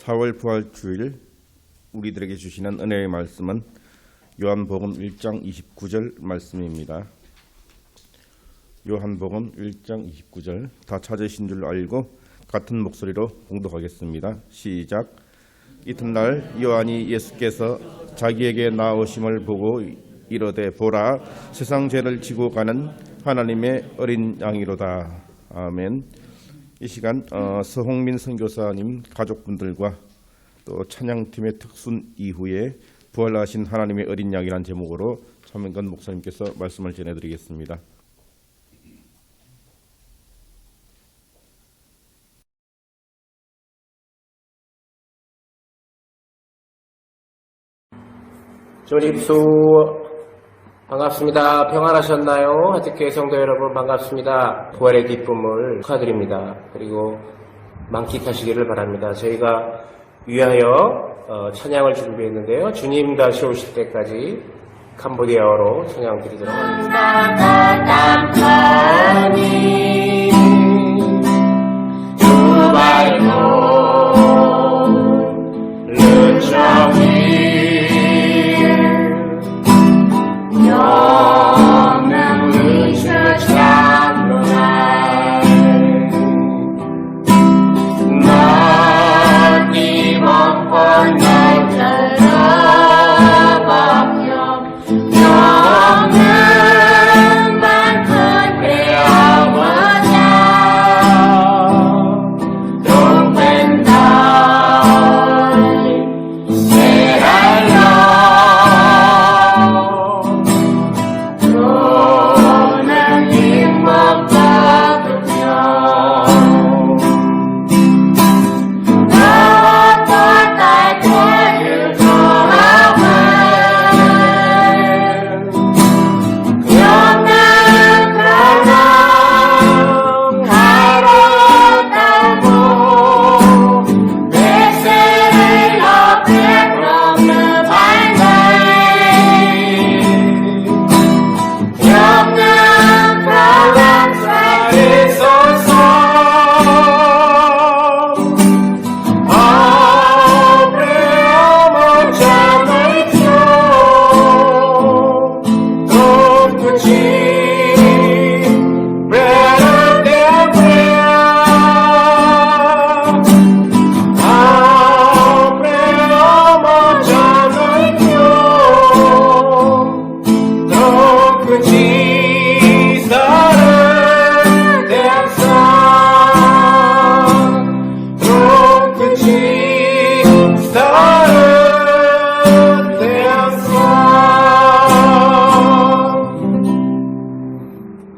4월 부활주일 우리들에게 주시는 은혜의 말씀은 요한복음 1장 29절 말씀입니다. 요한복음 1장 29절 다 찾으신 줄 알고 같은 목소리로 봉독하겠습니다. 시작. 이튿날 요한이 예수께서 자기에게 나오심을 보고 이르되 보라 세상 죄를 지고 가는 하나님의 어린 양이로다. 아멘. 이 시간 서홍민 선교사님 가족분들과 또 찬양팀의 특순 이후에 부활하신 하나님의 어린 양이라는 제목으로 차명근 목사님께서 말씀을 전해드리겠습니다. 조립수 반갑습니다. 평안하셨나요? 하트교회 성도 여러분 반갑습니다. 부활의 기쁨을 축하드립니다. 그리고 만끽하시기를 바랍니다. 저희가 위하여 찬양을 준비했는데요. 주님 다시 오실 때까지 캄보디아어로 찬양 드리도록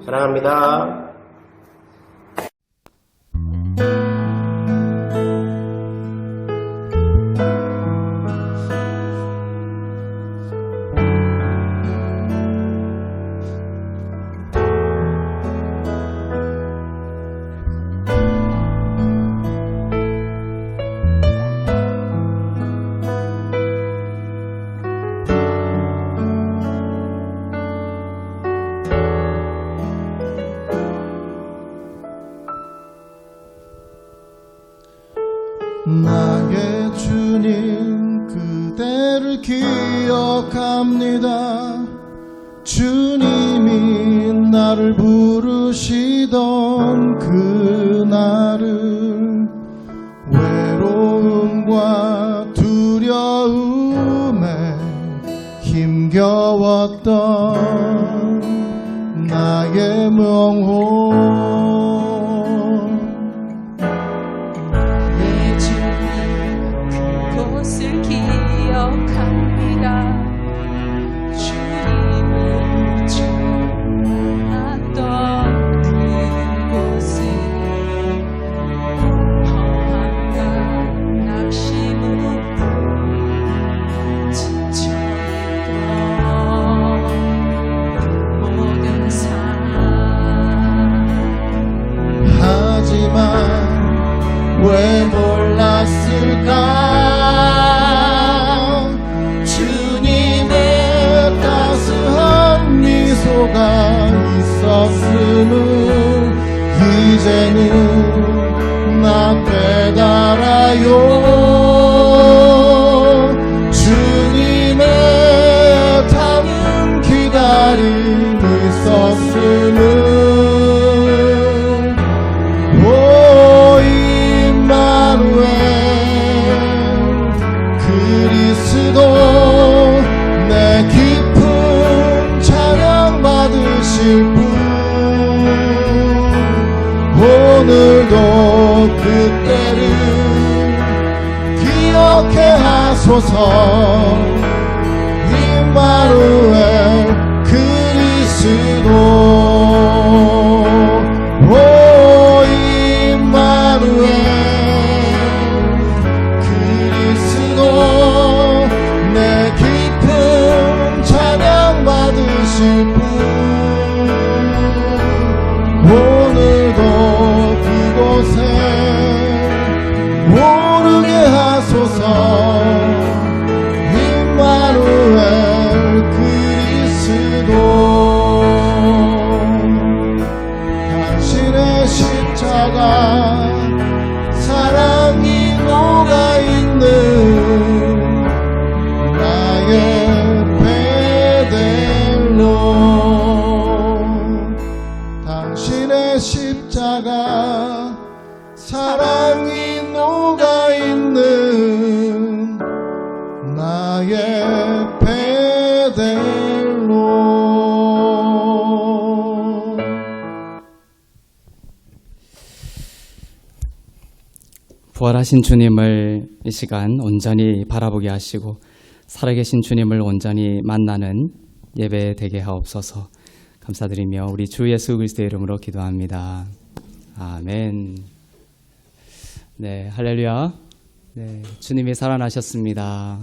사랑합니다. 나의 주님 그대를 기억합니다. 주님이 나를 부르시던 그날을 외로움과 두려움에 힘겨웠던 나의 영혼 기억합니다. 주님이 전하던 그곳은 험한가 낙심으로 지쳐있던 모든 삶. 하지만 왜 몰랐을까? 주님 이렇게 하소서. 임마누엘 그리스도, 오 임마누엘 그리스도, 내 깊은 찬양 받으실 분, 오늘도 그곳에 오르게 하소서. 임마누엘 그리스도, 당신의 십자가 사랑이 녹아있는 나의 베델로, 당신의 십자가 사랑이 녹아있는 나의 베델로. 부활하신 주님을 이 시간 온전히 바라보게 하시고 살아계신 주님을 온전히 만나는 예배 되게 하옵소서. 감사드리며 우리 주 예수 그리스도의 이름으로 기도합니다. 아멘. 네, 할렐루야. 네, 주님이 살아나셨습니다.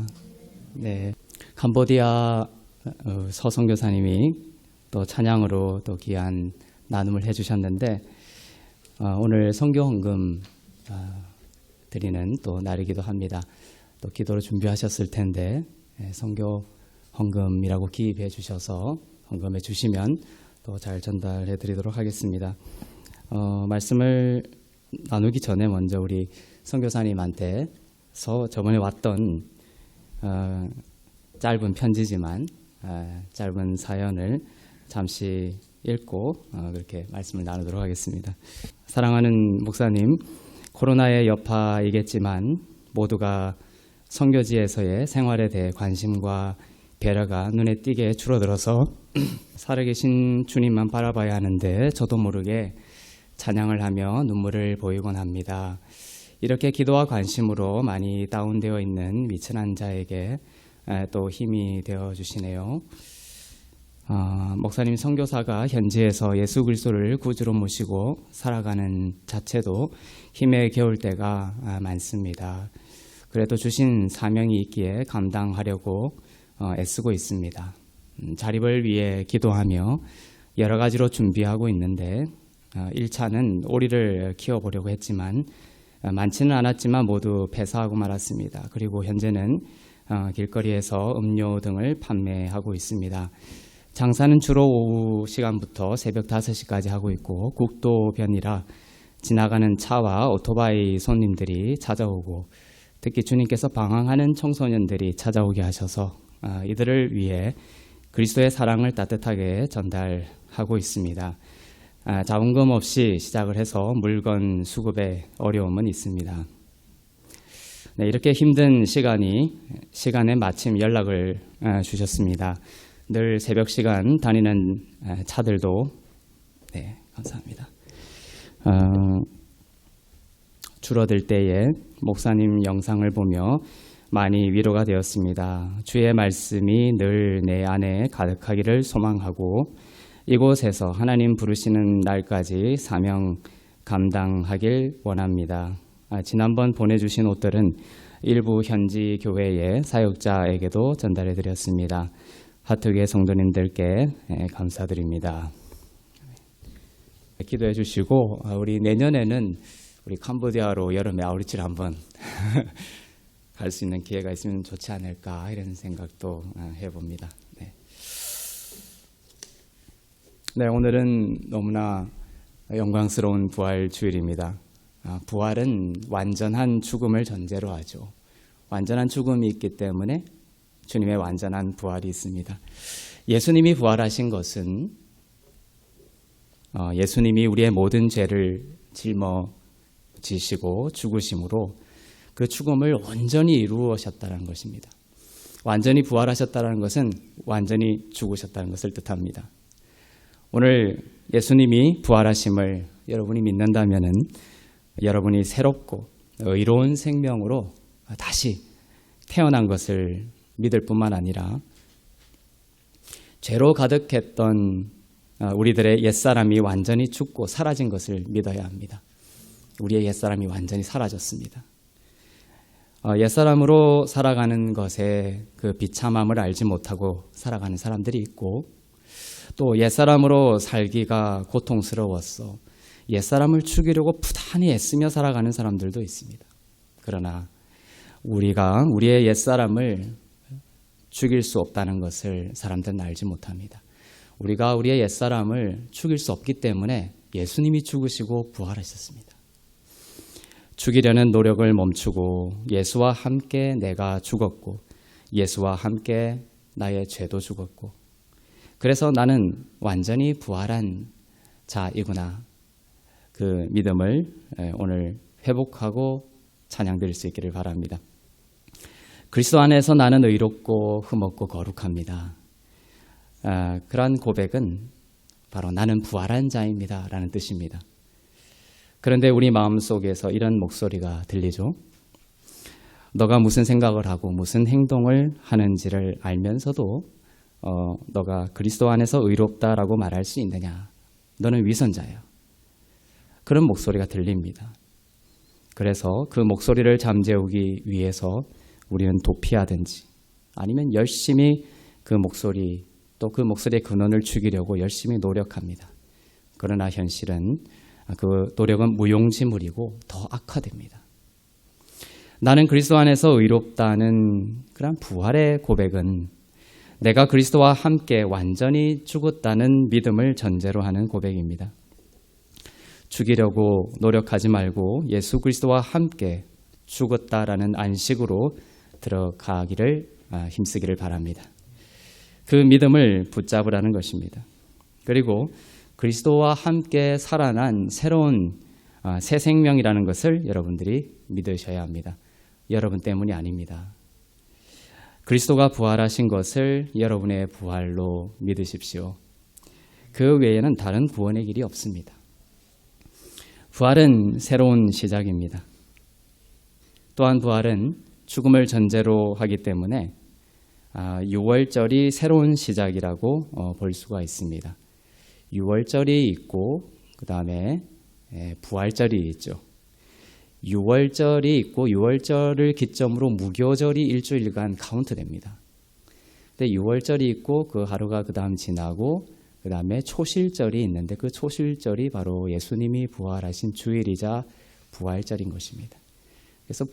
네, 캄보디아 서선교사님이 또 찬양으로 또 귀한 나눔을 해주셨는데 오늘 선교 헌금 드리는 또 날이기도 합니다. 또 기도를 준비하셨을 텐데 선교 헌금이라고 기입해 주셔서 헌금해 주시면 또 잘 전달해 드리도록 하겠습니다. 말씀을 나누기 전에 먼저 우리 선교사님한테서 저번에 왔던 짧은 편지지만 짧은 사연을 잠시 읽고 그렇게 말씀을 나누도록 하겠습니다. 사랑하는 목사님, 코로나의 여파이겠지만 모두가 선교지에서의 생활에 대해 관심과 배려가 눈에 띄게 줄어들어서 살아계신 주님만 바라봐야 하는데 저도 모르게 찬양을 하며 눈물을 보이곤 합니다. 이렇게 기도와 관심으로 많이 다운되어 있는 미천한 자에게 또 힘이 되어주시네요. 목사님 선교사가 현지에서 예수 그리스도를 구주로 모시고 살아가는 자체도 힘에 겨울 때가 많습니다. 그래도 주신 사명이 있기에 감당하려고 애쓰고 있습니다. 자립을 위해 기도하며 여러 가지로 준비하고 있는데 1차는 오리를 키워보려고 했지만 많지는 않았지만 모두 폐사하고 말았습니다. 그리고 현재는 길거리에서 음료 등을 판매하고 있습니다. 장사는 주로 오후 시간부터 새벽 5시까지 하고 있고 국도변이라 지나가는 차와 오토바이 손님들이 찾아오고 특히 주님께서 방황하는 청소년들이 찾아오게 하셔서 이들을 위해 그리스도의 사랑을 따뜻하게 전달하고 있습니다. 자본금 없이 시작을 해서 물건 수급에 어려움은 있습니다. 네, 이렇게 힘든 시간에 마침 연락을 주셨습니다. 늘 새벽 시간 다니는 차들도 네, 감사합니다. 줄어들 때에 목사님 영상을 보며 많이 위로가 되었습니다. 주의 말씀이 늘 내 안에 가득하기를 소망하고 이곳에서 하나님 부르시는 날까지 사명 감당하길 원합니다. 지난번 보내주신 옷들은 일부 현지 교회의 사역자에게도 전달해 드렸습니다. 하트교회 성도님들께 감사드립니다. 기도해 주시고 우리 내년에는 우리 캄보디아로 여름에 아우리치를 한번 갈 수 있는 기회가 있으면 좋지 않을까 이런 생각도 해봅니다. 네, 오늘은 너무나 영광스러운 부활 주일입니다. 부활은 완전한 죽음을 전제로 하죠. 완전한 죽음이 있기 때문에 주님의 완전한 부활이 있습니다. 예수님이 부활하신 것은 예수님이 우리의 모든 죄를 짊어지시고 죽으심으로 그 죽음을 온전히 이루으셨다는 것입니다. 완전히 부활하셨다는 것은 완전히 죽으셨다는 것을 뜻합니다. 오늘 예수님이 부활하심을 여러분이 믿는다면은 여러분이 새롭고 의로운 생명으로 다시 태어난 것을 믿을 뿐만 아니라 죄로 가득했던 우리들의 옛사람이 완전히 죽고 사라진 것을 믿어야 합니다. 우리의 옛사람이 완전히 사라졌습니다. 옛사람으로 살아가는 것에 그 비참함을 알지 못하고 살아가는 사람들이 있고, 또 옛사람으로 살기가 고통스러웠어 옛사람을 죽이려고 부단히 애쓰며 살아가는 사람들도 있습니다. 그러나 우리가 우리의 옛사람을 죽일 수 없다는 것을 사람들은 알지 못합니다. 우리가 우리의 옛사람을 죽일 수 없기 때문에 예수님이 죽으시고 부활하셨습니다. 죽이려는 노력을 멈추고 예수와 함께 내가 죽었고 예수와 함께 나의 죄도 죽었고, 그래서 나는 완전히 부활한 자이구나, 그 믿음을 오늘 회복하고 찬양드릴 수 있기를 바랍니다. 그리스도 안에서 나는 의롭고 흠없고 거룩합니다. 그러한 고백은 바로 나는 부활한 자입니다 라는 뜻입니다. 그런데 우리 마음속에서 이런 목소리가 들리죠. 너가 무슨 생각을 하고 무슨 행동을 하는지를 알면서도 너가 그리스도 안에서 의롭다라고 말할 수 있느냐? 너는 위선자야. 그런 목소리가 들립니다. 그래서 그 목소리를 잠재우기 위해서 우리는 도피하든지 아니면 열심히 그 목소리, 또 그 목소리의 근원을 죽이려고 열심히 노력합니다. 그러나 현실은 그 노력은 무용지물이고 더 악화됩니다. 나는 그리스도 안에서 의롭다는 그런 부활의 고백은 내가 그리스도와 함께 완전히 죽었다는 믿음을 전제로 하는 고백입니다. 죽이려고 노력하지 말고 예수 그리스도와 함께 죽었다라는 안식으로 들어가기를 힘쓰기를 바랍니다. 그 믿음을 붙잡으라는 것입니다. 그리고 그리스도와 함께 살아난 새로운 새 생명이라는 것을 여러분들이 믿으셔야 합니다. 여러분 때문이 아닙니다. 그리스도가 부활하신 것을 여러분의 부활로 믿으십시오. 그 외에는 다른 구원의 길이 없습니다. 부활은 새로운 시작입니다. 또한 부활은 죽음을 전제로 하기 때문에 6월절이 새로운 시작이라고 볼 수가 있습니다. 6월절이 있고 그 다음에 부활절이 있죠. 6월절이 있고 6월절을 기점으로 무교절이 일주일간 카운트됩니다. 근데 6월절이 있고 그 하루가 그 다음 지나고 그 다음에 초실절이 있는데 그 초실절이 바로 예수님이 부활하신 주일이자 부활절인 것입니다. 그래서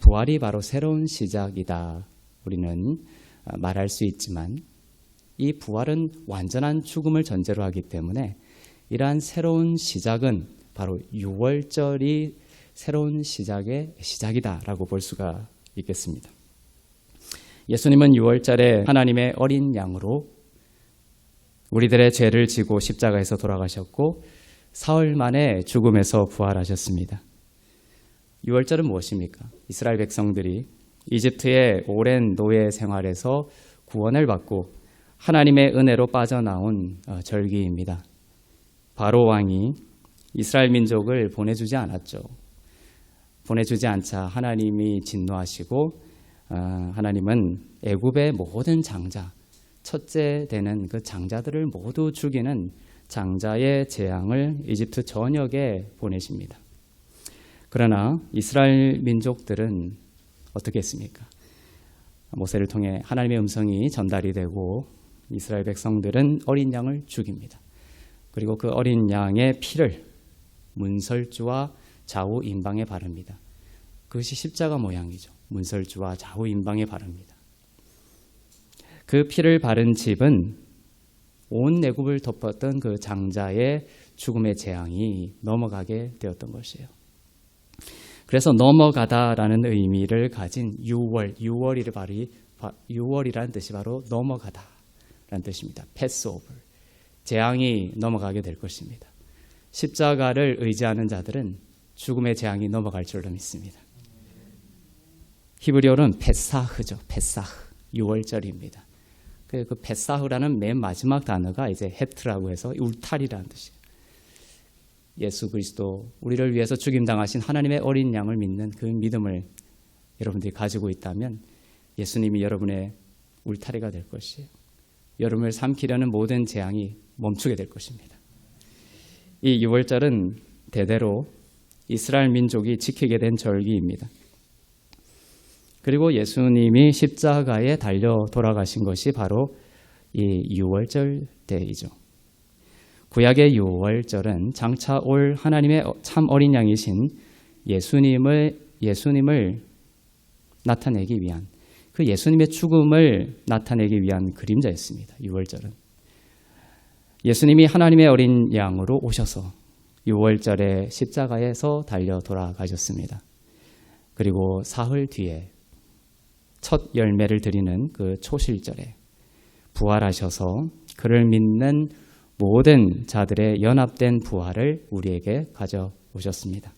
부활이 바로 새로운 시작이다. 우리는 말할 수 있지만 이 부활은 완전한 죽음을 전제로 하기 때문에 이러한 새로운 시작은 바로 6월절이 새로운 시작의 시작이다라고 볼 수가 있겠습니다. 예수님은 6월절에 하나님의 어린 양으로 우리들의 죄를 지고 십자가에서 돌아가셨고 사흘 만에 죽음에서 부활하셨습니다. 6월절은 무엇입니까? 이스라엘 백성들이 이집트의 오랜 노예 생활에서 구원을 받고 하나님의 은혜로 빠져나온 절기입니다. 바로 왕이 이스라엘 민족을 보내주지 않았죠. 보내주지 않자 하나님이 진노하시고 하나님은 애굽의 모든 장자, 첫째 되는 그 장자들을 모두 죽이는 장자의 재앙을 이집트 전역에 보내십니다. 그러나 이스라엘 민족들은 어떻게 했습니까? 모세를 통해 하나님의 음성이 전달이 되고 이스라엘 백성들은 어린 양을 죽입니다. 그리고 그 어린 양의 피를 문설주와 좌우 임방에 바릅니다. 그것이 십자가 모양이죠. 문설주와 좌우 임방에 바릅니다. 그 피를 바른 집은 온 애굽을 덮었던 그 장자의 죽음의 재앙이 넘어가게 되었던 것이에요. 그래서 넘어가다라는 의미를 가진 6월이라는 뜻이 바로 넘어가다라는 뜻입니다. 패스오버. 재앙이 넘어가게 될 것입니다. 십자가를 의지하는 자들은 죽음의 재앙이 넘어갈 줄로 믿습니다. 히브리어는 페사흐죠. 페사흐. 6월절입니다. 그 페사흐라는 맨 마지막 단어가 이제 헤트라고 해서 울타리라는 뜻이에요. 예수 그리스도, 우리를 위해서 죽임당하신 하나님의 어린 양을 믿는 그 믿음을 여러분들이 가지고 있다면 예수님이 여러분의 울타리가 될 것이에요. 여러분을 삼키려는 모든 재앙이 멈추게 될 것입니다. 이 유월절은 대대로 이스라엘 민족이 지키게 된 절기입니다. 그리고 예수님이 십자가에 달려 돌아가신 것이 바로 이 유월절 때이죠. 구약의 유월절은 장차 올 하나님의 참 어린 양이신 예수님을 나타내기 위한, 그 예수님의 죽음을 나타내기 위한 그림자였습니다. 유월절은 예수님이 하나님의 어린 양으로 오셔서 유월절에 십자가에서 달려 돌아가셨습니다. 그리고 사흘 뒤에 첫 열매를 드리는 그 초실절에 부활하셔서 그를 믿는 모든 자들의 연합된 부활을 우리에게 가져오셨습니다.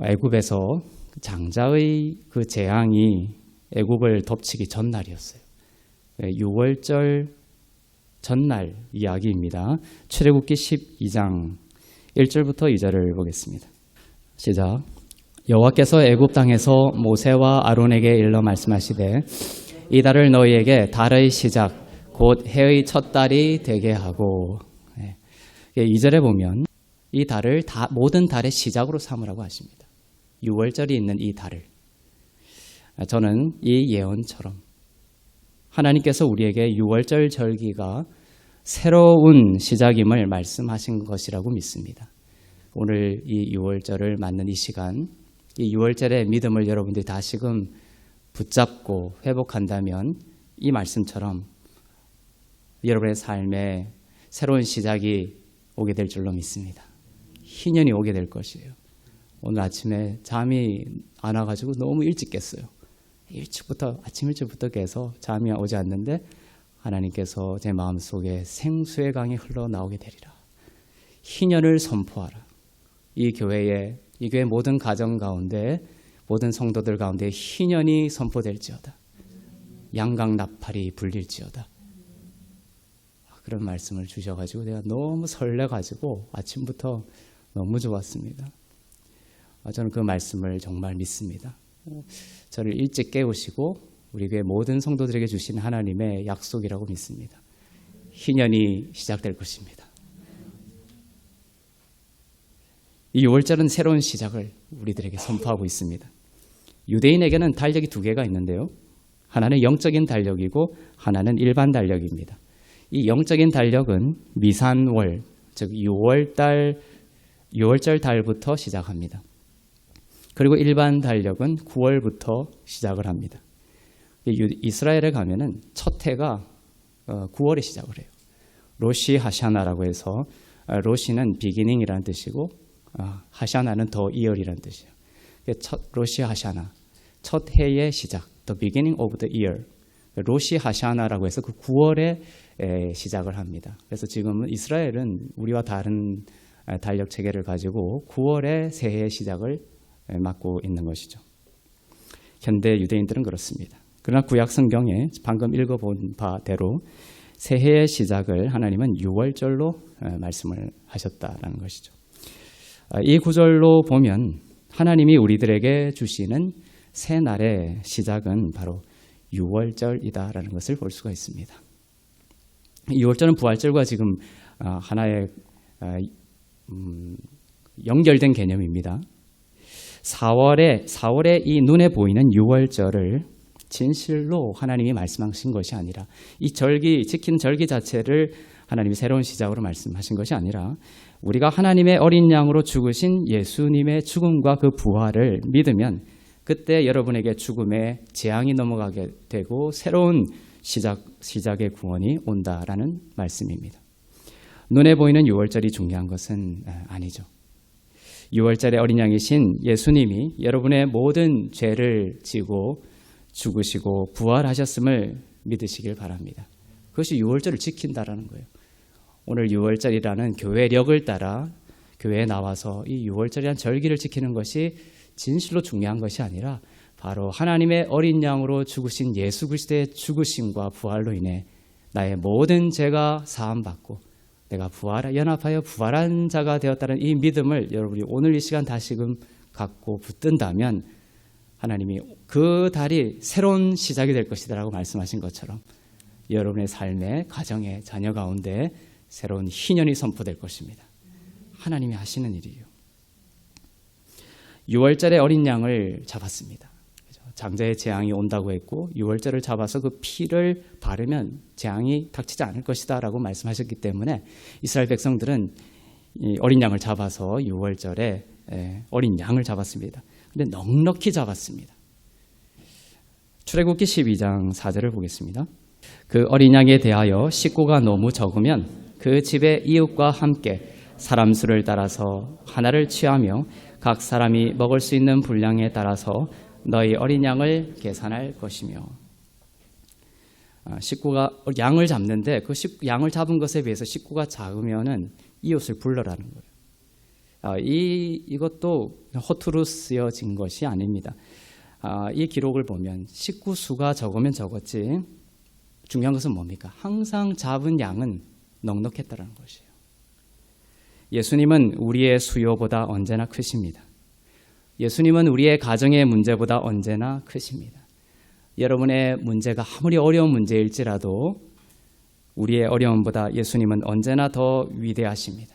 애굽에서 장자의 그 재앙이 애굽을 덮치기 전날이었어요. 6월절 전날 이야기입니다. 출애굽기 12장 1절부터 2절을 보겠습니다. 시작. 여호와께서 애굽 땅에서 모세와 아론에게 일러 말씀하시되 이 달을 너희에게 달의 시작 곧 해의 첫 달이 되게 하고, 2절에 보면 이 달을 모든 달의 시작으로 삼으라고 하십니다. 6월절이 있는 이 달을. 저는 이 예언처럼 하나님께서 우리에게 6월절 절기가 새로운 시작임을 말씀하신 것이라고 믿습니다. 오늘 이 6월절을 맞는 이 시간, 이 6월절의 믿음을 여러분들이 다시금 붙잡고 회복한다면 이 말씀처럼 여러분의 삶에 새로운 시작이 오게 될 줄로 믿습니다. 희년이 오게 될 것이에요. 오늘 아침에 잠이 안 와가지고 너무 일찍 깼어요. 아침 일찍부터 깨서 잠이 오지 않는데 하나님께서 제 마음속에 생수의 강이 흘러나오게 되리라. 희년을 선포하라. 이 교회 모든 가정 가운데 모든 성도들 가운데 희년이 선포될지어다. 양강 나팔이 불릴지어다. 그런 말씀을 주셔가지고 내가 너무 설레가지고 아침부터 너무 좋았습니다. 저는 그 말씀을 정말 믿습니다. 저를 일찍 깨우시고 우리 교회 모든 성도들에게 주신 하나님의 약속이라고 믿습니다. 희년이 시작될 것입니다. 이 6월절은 새로운 시작을 우리들에게 선포하고 있습니다. 유대인에게는 달력이 두 개가 있는데요. 하나는 영적인 달력이고 하나는 일반 달력입니다. 이 영적인 달력은 미산월, 즉 6월절 달부터 시작합니다. 그리고 일반 달력은 9월부터 시작을 합니다. 이스라엘에 가면은 첫 해가 9월에 시작을 해요. 로시 하샤나라고 해서 로시는 비기닝이라는 뜻이고 하샤나는 더 이어이라는 뜻이에요. 로시 하샤나, 첫 해의 시작, the beginning of the year. 로시 하샤나라고 해서 그 9월에 시작을 합니다. 그래서 지금은 이스라엘은 우리와 다른 달력 체계를 가지고 9월에 새해의 시작을 맞고 있는 것이죠. 현대 유대인들은 그렇습니다. 그러나 구약 성경에 방금 읽어본 바대로 새해의 시작을 하나님은 6월절로 말씀을 하셨다라는 것이죠. 이 구절로 보면 하나님이 우리들에게 주시는 새 날의 시작은 바로 6월절이다라는 것을 볼 수가 있습니다. 6월절은 부활절과 지금 하나의 연결된 개념입니다. 4월에 이 눈에 보이는 6월절을 진실로 하나님이 말씀하신 것이 아니라 이 지킨 절기 자체를 하나님이 새로운 시작으로 말씀하신 것이 아니라 우리가 하나님의 어린 양으로 죽으신 예수님의 죽음과 그 부활을 믿으면 그때 여러분에게 죽음의 재앙이 넘어가게 되고 새로운 시작의 구원이 온다라는 말씀입니다. 눈에 보이는 6월절이 중요한 것은 아니죠. 6월절의 어린 양이신 예수님이 여러분의 모든 죄를 지고 죽으시고 부활하셨음을 믿으시길 바랍니다. 그것이 6월절을 지킨다라는 거예요. 오늘 6월절이라는 교회력을 따라 교회에 나와서 이 6월절이라는 절기를 지키는 것이 진실로 중요한 것이 아니라 바로 하나님의 어린 양으로 죽으신 예수 그리스도의 죽으심과 부활로 인해 나의 모든 죄가 사함받고 내가 연합하여 부활한 자가 되었다는 이 믿음을 여러분이 오늘 이 시간 다시금 갖고 붙든다면 하나님이 그 달이 새로운 시작이 될 것이다라고 말씀하신 것처럼 여러분의 삶의 가정의 자녀 가운데 새로운 희년이 선포될 것입니다. 하나님이 하시는 일이에요. 6월절에 어린 양을 잡았습니다. 장자의 재앙이 온다고 했고 6월절을 잡아서 그 피를 바르면 재앙이 닥치지 않을 것이다 라고 말씀하셨기 때문에 이스라엘 백성들은 이 어린 양을 잡아서 6월절에 어린 양을 잡았습니다. 근데 넉넉히 잡았습니다. 출애굽기 12장 4절을 보겠습니다. 그 어린 양에 대하여 식구가 너무 적으면 그 집의 이웃과 함께 사람 수를 따라서 하나를 취하며 각 사람이 먹을 수 있는 분량에 따라서 너희 어린 양을 계산할 것이며. 식구가 양을 잡는데 그 양을 잡은 것에 비해서 식구가 작으면은 이웃을 불러라는 거예요. 이것도 허투루 쓰여진 것이 아닙니다. 이 기록을 보면 식구 수가 적으면 적었지 중요한 것은 뭡니까? 항상 잡은 양은 넉넉했다는 것이에요. 예수님은 우리의 수요보다 언제나 크십니다. 예수님은 우리의 가정의 문제보다 언제나 크십니다. 여러분의 문제가 아무리 어려운 문제일지라도 우리의 어려움보다 예수님은 언제나 더 위대하십니다.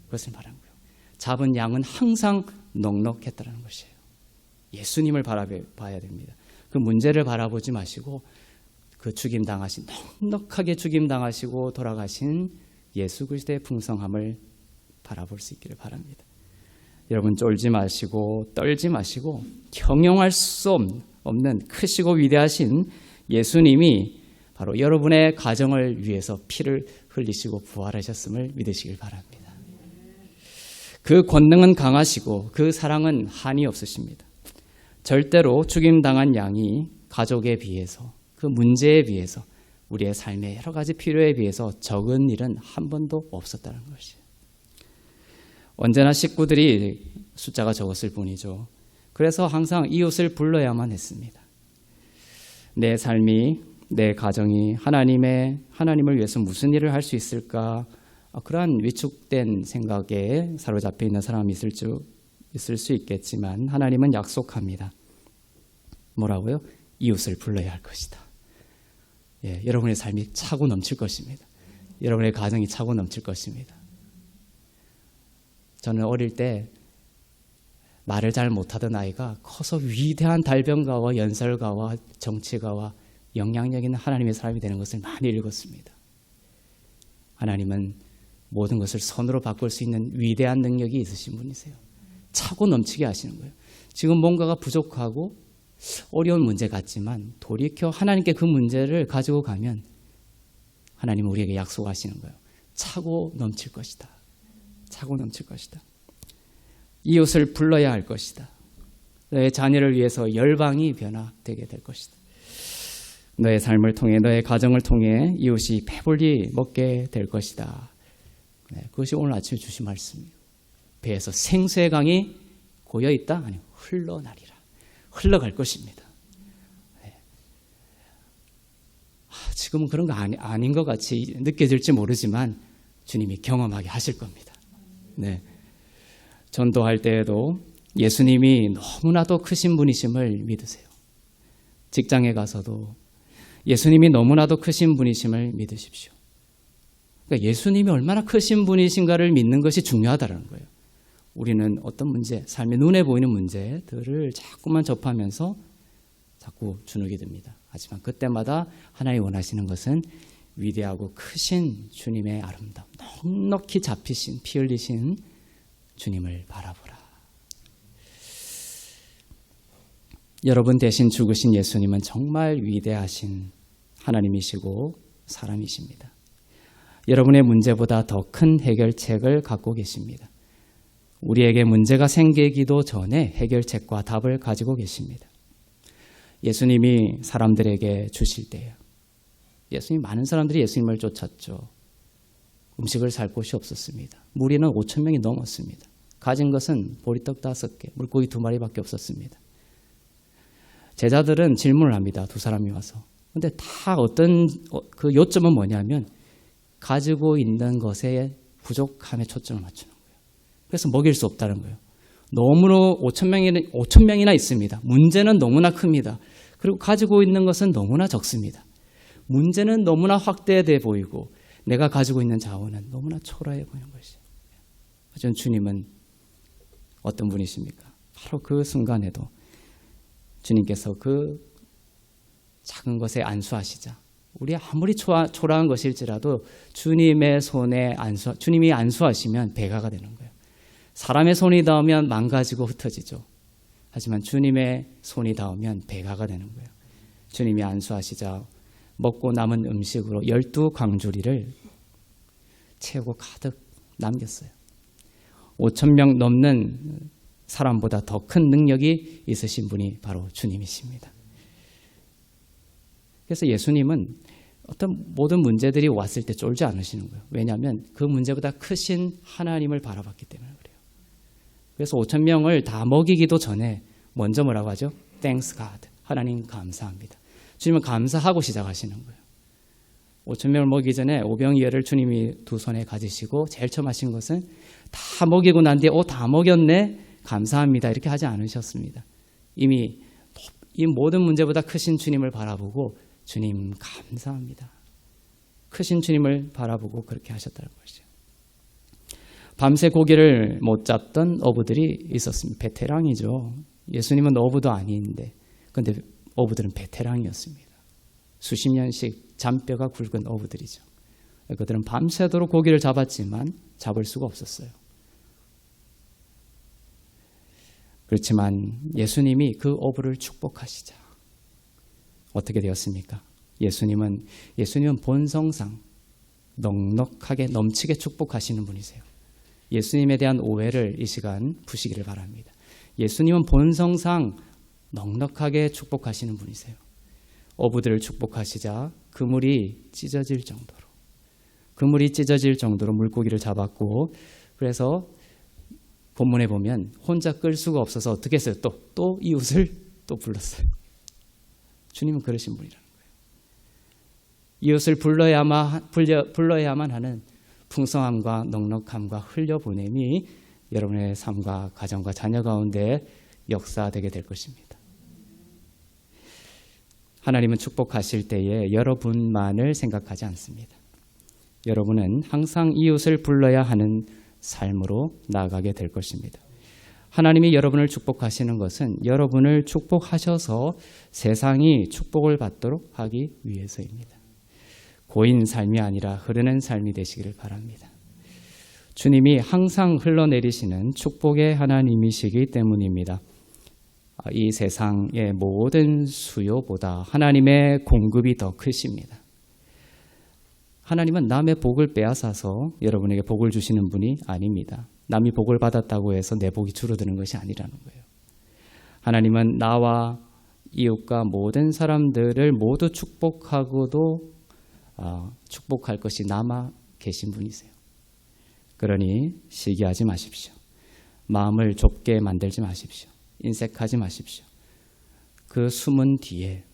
그것을 말한 거예요. 잡은 양은 항상 넉넉했다는 것이에요. 예수님을 바라봐야 됩니다. 그 문제를 바라보지 마시고 그 죽임당하신 넉넉하게 죽임당하시고 돌아가신 예수 그리스도의 풍성함을 바라볼 수 있기를 바랍니다. 여러분 쫄지 마시고 떨지 마시고 형용할 수 없는 크시고 위대하신 예수님이 바로 여러분의 가정을 위해서 피를 흘리시고 부활하셨음을 믿으시길 바랍니다. 그 권능은 강하시고 그 사랑은 한이 없으십니다. 절대로 죽임당한 양이 가족에 비해서 그 문제에 비해서 우리의 삶의 여러 가지 필요에 비해서 적은 일은 한 번도 없었다는 것이에요. 언제나 식구들이 숫자가 적었을 뿐이죠. 그래서 항상 이웃을 불러야만 했습니다. 내 삶이, 내 가정이 하나님을 위해서 무슨 일을 할 수 있을까? 그러한 위축된 생각에 사로잡혀 있는 사람이 있을 수 있겠지만 하나님은 약속합니다. 뭐라고요? 이웃을 불러야 할 것이다. 여러분의 삶이 차고 넘칠 것입니다. 여러분의 가정이 차고 넘칠 것입니다. 저는 어릴 때 말을 잘 못하던 아이가 커서 위대한 달변가와 연설가와 정치가와 영향력 있는 하나님의 사람이 되는 것을 많이 읽었습니다. 하나님은 모든 것을 선으로 바꿀 수 있는 위대한 능력이 있으신 분이세요. 차고 넘치게 하시는 거예요. 지금 뭔가가 부족하고 어려운 문제 같지만 돌이켜 하나님께 그 문제를 가지고 가면 하나님은 우리에게 약속하시는 거예요. 차고 넘칠 것이다. 차고 넘칠 것이다. 이웃을 불러야 할 것이다. 너의 자녀를 위해서 열방이 변화되게 될 것이다. 너의 삶을 통해 너의 가정을 통해 이웃이 배불리 먹게 될 것이다. 그것이 오늘 아침에 주신 말씀이에요. 배에서 생수의 강이 고여있다? 아니 흘러나리라. 흘러갈 것입니다. 지금은 그런 거 아닌 것 같이 느껴질지 모르지만 주님이 경험하게 하실 겁니다. 네. 전도할 때에도 예수님이 너무나도 크신 분이심을 믿으세요. 직장에 가서도 예수님이 너무나도 크신 분이심을 믿으십시오. 그러니까 예수님이 얼마나 크신 분이신가를 믿는 것이 중요하다는 거예요. 우리는 어떤 문제, 삶의 눈에 보이는 문제들을 자꾸만 접하면서 자꾸 주눅이 듭니다. 하지만 그때마다 하나님이 원하시는 것은 위대하고 크신 주님의 아름다움, 넉넉히 잡히신, 피 흘리신 주님을 바라보라. 여러분 대신 죽으신 예수님은 정말 위대하신 하나님이시고 사람이십니다. 여러분의 문제보다 더 큰 해결책을 갖고 계십니다. 우리에게 문제가 생기기도 전에 해결책과 답을 가지고 계십니다. 예수님이 사람들에게 주실 때요. 예수님 많은 사람들이 예수님을 쫓았죠. 음식을 살 곳이 없었습니다. 무리는 5,000명이 넘었습니다. 가진 것은 보리떡 5개, 물고기 2마리밖에 없었습니다. 제자들은 질문을 합니다. 2사람이 와서. 근데 다 어떤 그 요점은 뭐냐면 가지고 있는 것에 부족함에 초점을 맞추는 거예요. 그래서 먹일 수 없다는 거예요. 너무나 5천 명이나 있습니다. 문제는 너무나 큽니다. 그리고 가지고 있는 것은 너무나 적습니다. 문제는 너무나 확대돼 보이고 내가 가지고 있는 자원은 너무나 초라해 보이는 것이죠. 하지만 주님은 어떤 분이십니까? 바로 그 순간에도 주님께서 그 작은 것에 안수하시자. 우리 아무리 초라한 것일지라도 주님의 손에 주님이 안수하시면 배가가 되는 거예요. 사람의 손이 닿으면 망가지고 흩어지죠. 하지만 주님의 손이 닿으면 배가가 되는 거예요. 주님이 안수하시자 먹고 남은 음식으로 12광주리를 채우고 가득 남겼어요. 5,000명 넘는 사람보다 더 큰 능력이 있으신 분이 바로 주님이십니다. 그래서 예수님은 어떤 모든 문제들이 왔을 때 쫄지 않으시는 거예요. 왜냐하면 그 문제보다 크신 하나님을 바라봤기 때문에 그래요. 그래서 5,000명을 다 먹이기도 전에 먼저 뭐라고 하죠? Thanks God. 하나님 감사합니다. 주님은 감사하고 시작하시는 거예요. 5,000명을 먹이기 전에 오병이어를 주님이 두 손에 가지시고 제일 처음 하신 것은 다 먹이고 난 뒤에 다 먹였네 감사합니다 이렇게 하지 않으셨습니다. 이미 이 모든 문제보다 크신 주님을 바라보고 주님 감사합니다. 크신 주님을 바라보고 그렇게 하셨다는 것이죠. 밤새 고기를 못 잡던 어부들이 있었습니다. 베테랑이죠. 예수님은 어부도 아닌데 그런데 어부들은 베테랑이었습니다. 수십 년씩 잔뼈가 굵은 어부들이죠. 그들은 밤새도록 고기를 잡았지만 잡을 수가 없었어요. 그렇지만 예수님이 그 어부를 축복하시자 어떻게 되었습니까? 예수님은 본성상 넉넉하게 넘치게 축복하시는 분이세요. 예수님에 대한 오해를 이 시간 푸시기를 바랍니다. 예수님은 본성상 넉넉하게 축복하시는 분이세요. 어부들을 축복하시자 그물이 찢어질 정도로 물고기를 잡았고 그래서 본문에 보면 혼자 끌 수가 없어서 어떻게 했어요? 또 이웃을 또 불렀어요. 주님은 그러신 분이라는 거예요. 이웃을 불러야만 하는 풍성함과 넉넉함과 흘려보냄이 여러분의 삶과 가정과 자녀 가운데 역사되게 될 것입니다. 하나님은 축복하실 때에 여러분만을 생각하지 않습니다. 여러분은 항상 이웃을 불러야 하는 삶으로 나아가게 될 것입니다. 하나님이 여러분을 축복하시는 것은 여러분을 축복하셔서 세상이 축복을 받도록 하기 위해서입니다. 고인 삶이 아니라 흐르는 삶이 되시기를 바랍니다. 주님이 항상 흘러내리시는 축복의 하나님이시기 때문입니다. 이 세상의 모든 수요보다 하나님의 공급이 더 크십니다. 하나님은 남의 복을 빼앗아서 여러분에게 복을 주시는 분이 아닙니다. 남이 복을 받았다고 해서 내 복이 줄어드는 것이 아니라는 거예요. 하나님은 나와 이웃과 모든 사람들을 모두 축복하고도 축복할 것이 남아 계신 분이세요. 그러니 시기하지 마십시오. 마음을 좁게 만들지 마십시오. 인색하지 마십시오. 그 수문 뒤에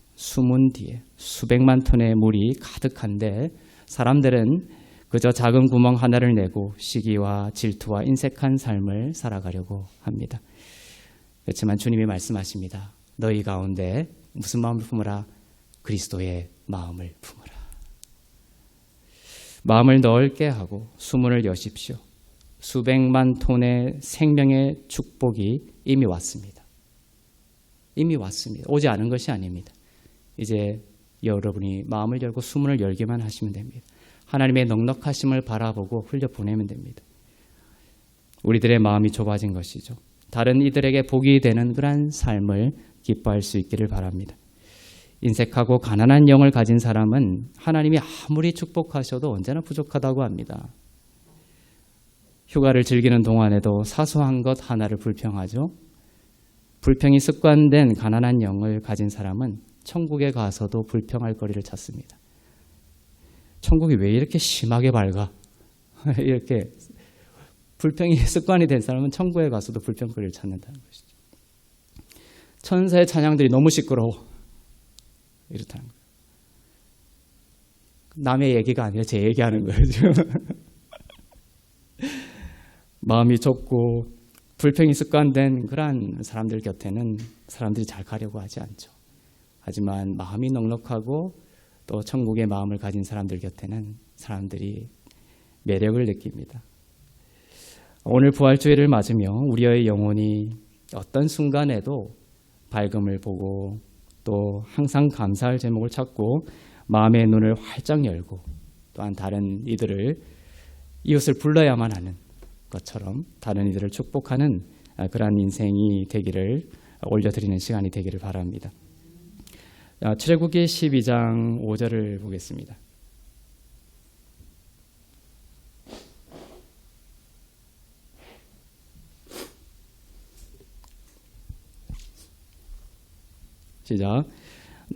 수백만 톤의 물이 가득한데 사람들은 그저 작은 구멍 하나를 내고 시기와 질투와 인색한 삶을 살아가려고 합니다. 그렇지만 주님이 말씀하십니다. 너희 가운데 무슨 마음을 품으라? 그리스도의 마음을 품으라. 마음을 넓게 하고 수문을 여십시오. 수백만 톤의 생명의 축복이 이미 왔습니다. 이미 왔습니다. 오지 않은 것이 아닙니다. 이제 여러분이 마음을 열고 수문을 열기만 하시면 됩니다. 하나님의 넉넉하심을 바라보고 흘려보내면 됩니다. 우리들의 마음이 좁아진 것이죠. 다른 이들에게 복이 되는 그러한 삶을 기뻐할 수 있기를 바랍니다. 인색하고 가난한 영을 가진 사람은 하나님이 아무리 축복하셔도 언제나 부족하다고 합니다. 휴가를 즐기는 동안에도 사소한 것 하나를 불평하죠. 불평이 습관된 가난한 영을 가진 사람은 천국에 가서도 불평할 거리를 찾습니다. 천국이 왜 이렇게 심하게 밝아? 이렇게 불평이 습관이 된 사람은 천국에 가서도 불평거리를 찾는다는 것이죠. 천사의 찬양들이 너무 시끄러워. 이렇다는 거예요. 남의 얘기가 아니라 제 얘기하는 거예요. 지금. 마음이 좁고 불평이 습관된 그러한 사람들 곁에는 사람들이 잘 가려고 하지 않죠. 하지만 마음이 넉넉하고 또 천국의 마음을 가진 사람들 곁에는 사람들이 매력을 느낍니다. 오늘 부활주일을 맞으며 우리의 영혼이 어떤 순간에도 밝음을 보고 또 항상 감사할 제목을 찾고 마음의 눈을 활짝 열고 또한 다른 이들을 이웃을 불러야만 하는 것처럼 다른 이들을 축복하는 그러한 인생이 되기를 올려드리는 시간이 되기를 바랍니다. 출애굽기 12장 5절을 보겠습니다. 시작.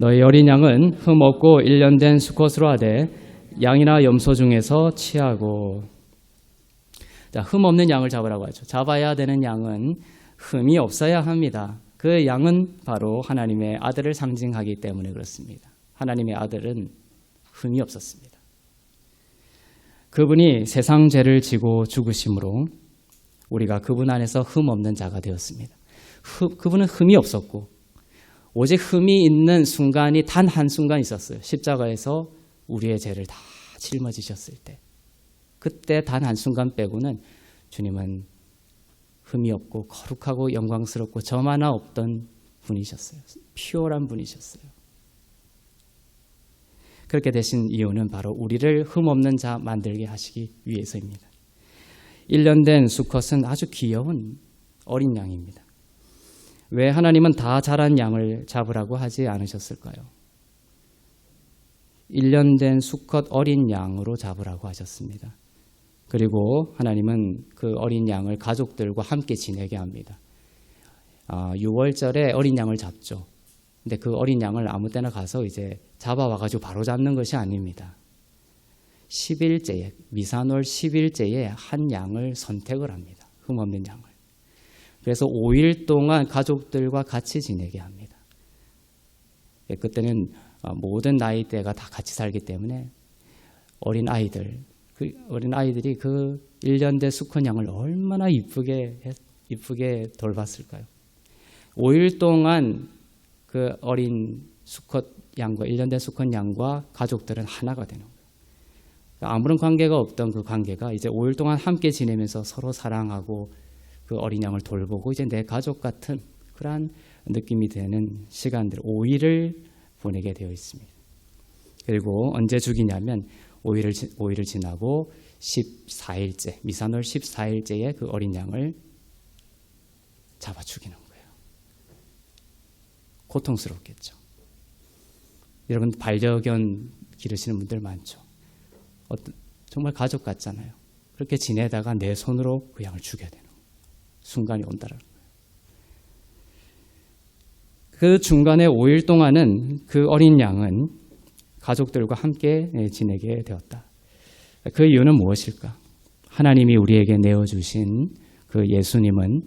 너희 어린 양은 흠 없고 1년 된 수컷으로 하되 양이나 염소 중에서 취하고. 자, 흠 없는 양을 잡으라고 하죠. 잡아야 되는 양은 흠이 없어야 합니다. 그 양은 바로 하나님의 아들을 상징하기 때문에 그렇습니다. 하나님의 아들은 흠이 없었습니다. 그분이 세상 죄를 지고 죽으심으로 우리가 그분 안에서 흠 없는 자가 되었습니다. 그분은 흠이 없었고 오직 흠이 있는 순간이 단 한순간 있었어요. 십자가에서 우리의 죄를 다 짊어지셨을 때. 그때 단 한순간 빼고는 주님은 흠이 없고 거룩하고 영광스럽고 점 하나 없던 분이셨어요. 피오란 분이셨어요. 그렇게 되신 이유는 바로 우리를 흠 없는 자 만들게 하시기 위해서입니다. 1년 된 수컷은 아주 귀여운 어린 양입니다. 왜 하나님은 다 자란 양을 잡으라고 하지 않으셨을까요? 1년 된 수컷 어린 양으로 잡으라고 하셨습니다. 그리고 하나님은 그 어린 양을 가족들과 함께 지내게 합니다. 6월절에 어린 양을 잡죠. 근데 그 어린 양을 아무 때나 가서 이제 잡아와가지고 바로 잡는 것이 아닙니다. 10일째에, 미산월 10일째에 한 양을 선택을 합니다. 흠없는 양을. 그래서 5일 동안 가족들과 같이 지내게 합니다. 그때는 모든 나이대가 다 같이 살기 때문에 어린아이들이 그 1년 된 수컷 양을 얼마나 이쁘게 돌봤을까요? 5일 동안 그 어린 수컷 양과 1년 된 수컷 양과 가족들은 하나가 되는 거예요. 아무런 관계가 없던 그 관계가 이제 5일 동안 함께 지내면서 서로 사랑하고 그 어린 양을 돌보고 이제 내 가족 같은 그러한 느낌이 되는 시간들 5일을 보내게 되어 있습니다. 그리고 언제 죽이냐면 5일을 지나고 14일째, 미산월 14일째에 그 어린 양을 잡아 죽이는 거예요. 고통스럽겠죠. 여러분 반려견 기르시는 분들 많죠. 정말 가족 같잖아요. 그렇게 지내다가 내 손으로 그 양을 죽여야 되는 순간이 온다라는 거예요. 그 중간에 5일 동안은 그 어린 양은 가족들과 함께 지내게 되었다. 그 이유는 무엇일까? 하나님이 우리에게 내어주신 그 예수님은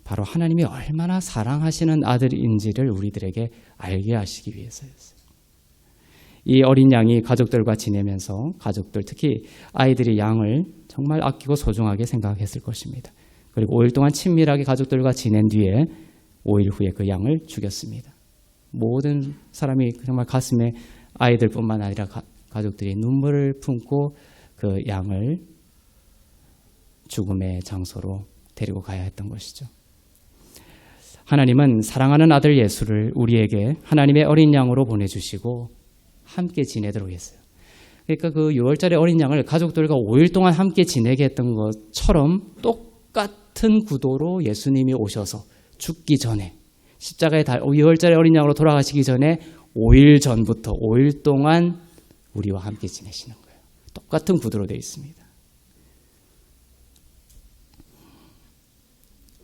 바로 하나님이 얼마나 사랑하시는 아들인지를 우리들에게 알게 하시기 위해서였어요. 이 어린 양이 가족들과 지내면서 가족들, 특히 아이들이 양을 정말 아끼고 소중하게 생각했을 것입니다. 그리고 5일 동안 친밀하게 가족들과 지낸 뒤에 5일 후에 그 양을 죽였습니다. 모든 사람이 정말 가슴에 아이들뿐만 아니라 가족들이 눈물을 품고 그 양을 죽음의 장소로 데리고 가야 했던 것이죠. 하나님은 사랑하는 아들 예수를 우리에게 하나님의 어린 양으로 보내주시고 함께 지내도록 했어요. 그러니까 그 6월절의 어린 양을 가족들과 5일 동안 함께 지내게 했던 것처럼 똑같은 구도로 예수님이 오셔서 죽기 전에 십자가의 6월절의 어린 양으로 돌아가시기 전에 5일 전부터 5일 동안 우리와 함께 지내시는 거예요. 똑같은 구도로 되어 있습니다.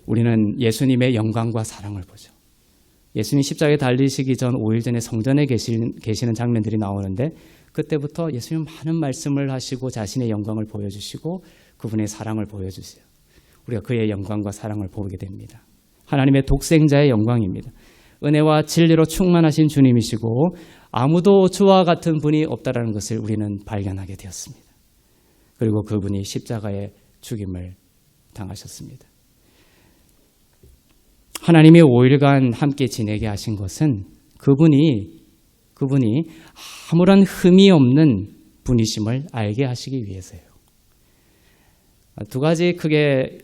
우리는 예수님의 영광과 사랑을 보죠. 예수님 십자가에 달리시기 전 5일 전에 성전에 계시는 장면들이 나오는데 그때부터 예수님 많은 말씀을 하시고 자신의 영광을 보여주시고 그분의 사랑을 보여주세요. 우리가 그의 영광과 사랑을 보게 됩니다. 하나님의 독생자의 영광입니다. 은혜와 진리로 충만하신 주님이시고 아무도 주와 같은 분이 없다라는 것을 우리는 발견하게 되었습니다. 그리고 그분이 십자가의 죽임을 당하셨습니다. 하나님이 5일간 함께 지내게 하신 것은 그분이 아무런 흠이 없는 분이심을 알게 하시기 위해서예요. 두 가지 크게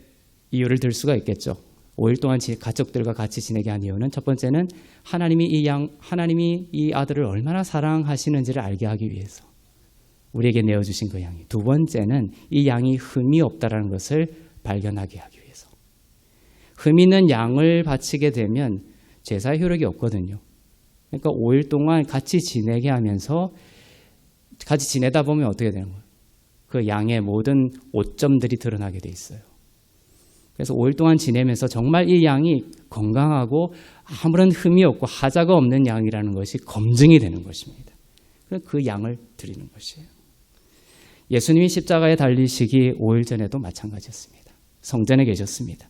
이유를 들 수가 있겠죠. 5일 동안 가족들과 같이 지내게 한 이유는 첫 번째는 하나님이 이 아들을 얼마나 사랑하시는지를 알게 하기 위해서 우리에게 내어주신 그 양이. 두 번째는 이 양이 흠이 없다라는 것을 발견하게 하기 위해서. 흠 있는 양을 바치게 되면 제사의 효력이 없거든요. 그러니까 5일 동안 같이 지내게 하면서 같이 지내다 보면 어떻게 되는 거예요? 그 양의 모든 오점들이 드러나게 돼 있어요. 그래서 5일 동안 지내면서 정말 이 양이 건강하고 아무런 흠이 없고 하자가 없는 양이라는 것이 검증이 되는 것입니다. 그 양을 드리는 것이에요. 예수님이 십자가에 달리시기 5일 전에도 마찬가지였습니다. 성전에 계셨습니다.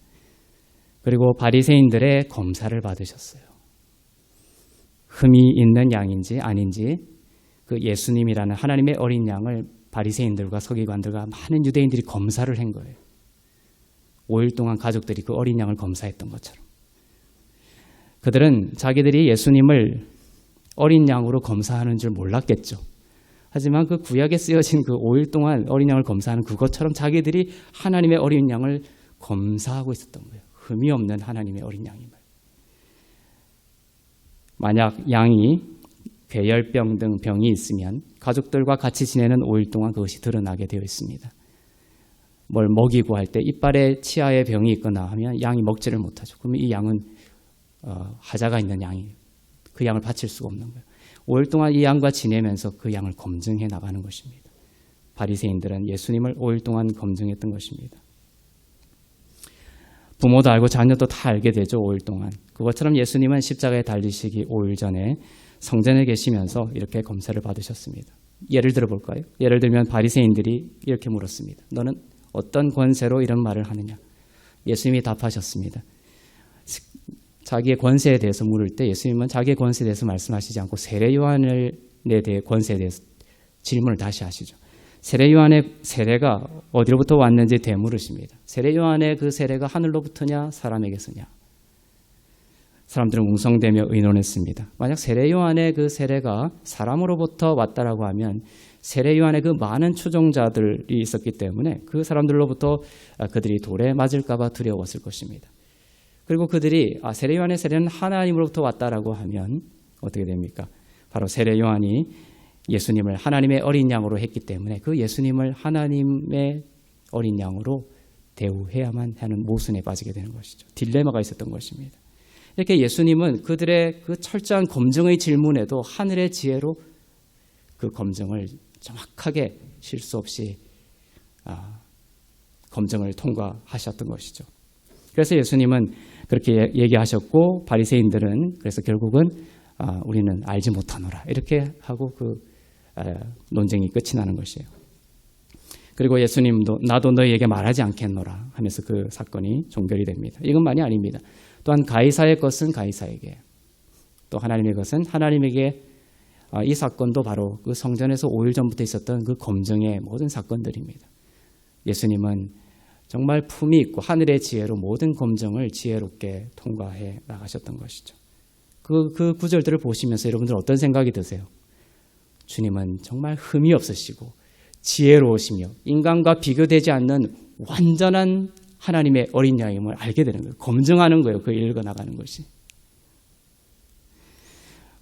그리고 바리새인들의 검사를 받으셨어요. 흠이 있는 양인지 아닌지 그 예수님이라는 하나님의 어린 양을 바리새인들과 서기관들과 많은 유대인들이 검사를 한 거예요. 5일 동안 가족들이 그 어린 양을 검사했던 것처럼. 그들은 자기들이 예수님을 어린 양으로 검사하는 줄 몰랐겠죠. 하지만 그 구약에 쓰여진 그 5일 동안 어린 양을 검사하는 그것처럼 자기들이 하나님의 어린 양을 검사하고 있었던 거예요. 흠이 없는 하나님의 어린 양임을. 만약 양이 괴열병 등 병이 있으면 가족들과 같이 지내는 5일 동안 그것이 드러나게 되어 있습니다. 뭘 먹이고 할 때 이빨에 치아에 병이 있거나 하면 양이 먹지를 못하죠. 그러면 이 양은 하자가 있는 양이에요. 그 양을 바칠 수가 없는 거예요. 5일 동안 이 양과 지내면서 그 양을 검증해 나가는 것입니다. 바리새인들은 예수님을 5일 동안 검증했던 것입니다. 부모도 알고 자녀도 다 알게 되죠. 5일 동안. 그것처럼 예수님은 십자가에 달리시기 5일 전에 성전에 계시면서 이렇게 검사를 받으셨습니다. 예를 들어볼까요? 예를 들면 바리새인들이 이렇게 물었습니다. 너는 어떤 권세로 이런 말을 하느냐? 예수님이 답하셨습니다. 자기의 권세에 대해서 물을 때 예수님은 자기의 권세에 대해서 말씀하시지 않고 세례 요한에 대해 권세에 대해서 질문을 다시 하시죠. 세례 요한의 세례가 어디로부터 왔는지 되물으십니다. 세례 요한의 그 세례가 하늘로부터냐 사람에게서냐? 사람들은 웅성대며 의논했습니다. 만약 세례 요한의 그 세례가 사람으로부터 왔다라고 하면 세례 요한의 그 많은 추종자들이 있었기 때문에 그 사람들로부터 그들이 돌에 맞을까 봐 두려웠을 것입니다. 그리고 그들이 세례 요한의 세례는 하나님으로부터 왔다라고 하면 어떻게 됩니까? 바로 세례 요한이 예수님을 하나님의 어린 양으로 했기 때문에 그 예수님을 하나님의 어린 양으로 대우해야만 하는 모순에 빠지게 되는 것이죠. 딜레마가 있었던 것입니다. 이렇게 예수님은 그들의 그 철저한 검증의 질문에도 하늘의 지혜로 그 검증을 정확하게 실수 없이 검증을 통과하셨던 것이죠. 그래서 예수님은 그렇게 얘기하셨고 바리새인들은 그래서 결국은 우리는 알지 못하노라 이렇게 하고 그 논쟁이 끝이 나는 것이에요. 그리고 예수님도 나도 너희에게 말하지 않겠노라 하면서 그 사건이 종결이 됩니다. 이것만이 아닙니다. 또한 가이사의 것은 가이사에게 또 하나님의 것은 하나님에게 이 사건도 바로 그 성전에서 5일 전부터 있었던 그 검증의 모든 사건들입니다. 예수님은 정말 품이 있고 하늘의 지혜로 모든 검증을 지혜롭게 통과해 나가셨던 것이죠. 그 구절들을 보시면서 여러분들 어떤 생각이 드세요? 주님은 정말 흠이 없으시고 지혜로우시며 인간과 비교되지 않는 완전한 하나님의 어린 양임을 알게 되는 거예요. 검증하는 거예요. 그 읽어나가는 것이.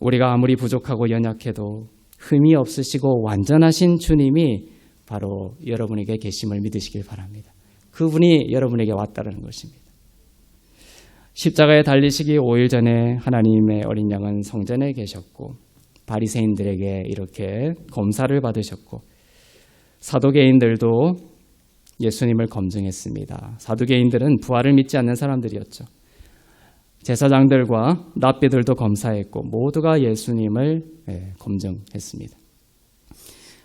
우리가 아무리 부족하고 연약해도 흠이 없으시고 완전하신 주님이 바로 여러분에게 계심을 믿으시길 바랍니다. 그분이 여러분에게 왔다는 것입니다. 십자가에 달리시기 5일 전에 하나님의 어린 양은 성전에 계셨고 바리새인들에게 이렇게 검사를 받으셨고 사두개인들도 예수님을 검증했습니다. 사두개인들은 부활을 믿지 않는 사람들이었죠. 제사장들과 랍비들도 검사했고 모두가 예수님을 검증했습니다.